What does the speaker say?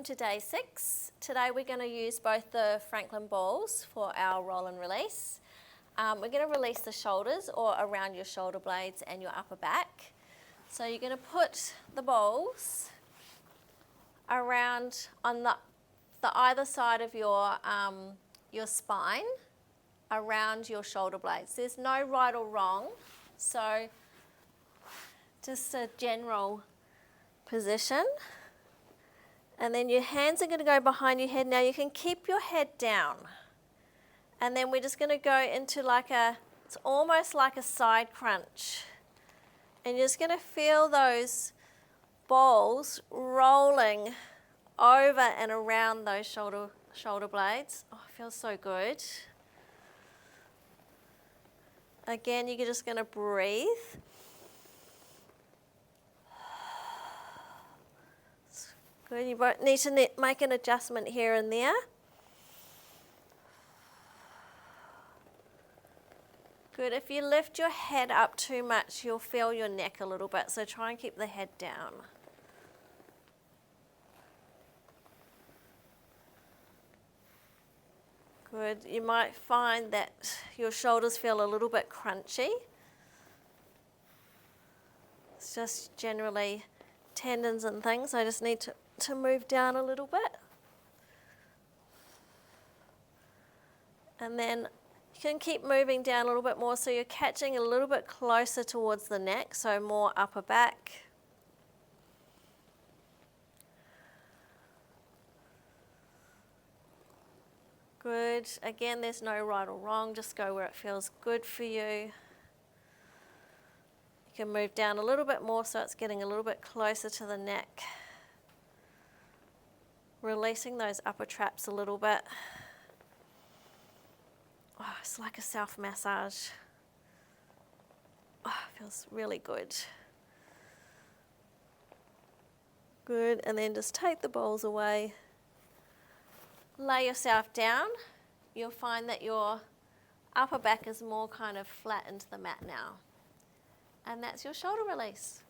to day 6. Today we're going to use both the Franklin balls for our roll and release. We're going to release the shoulders or around your shoulder blades and your upper back. So you're going to put the balls around on the either side of your spine, around your shoulder blades. There's no right or wrong, so just a general position. And then your hands are going to go behind your head. Now you can keep your head down. And then we're just going to go into it's almost like a side crunch. And you're just going to feel those balls rolling over and around those shoulder blades. Oh, it feels so good. Again, you're just going to breathe. Good. You won't need to make an adjustment here and there. Good. If you lift your head up too much, you'll feel your neck a little bit, so try and keep the head down. Good. You might find that your shoulders feel a little bit crunchy. It's just generally tendons and things. I just need to move down a little bit. And then you can keep moving down a little bit more so you're catching a little bit closer towards the neck, so more upper back. Good. Again, there's no right or wrong, just go where it feels good for you. You can move down a little bit more so it's getting a little bit closer to the neck. Releasing those upper traps a little bit. Oh, it's like a self-massage. Oh, it feels really good. Good, and then just take the balls away. Lay yourself down. You'll find that your upper back is more kind of flat into the mat now. And that's your shoulder release.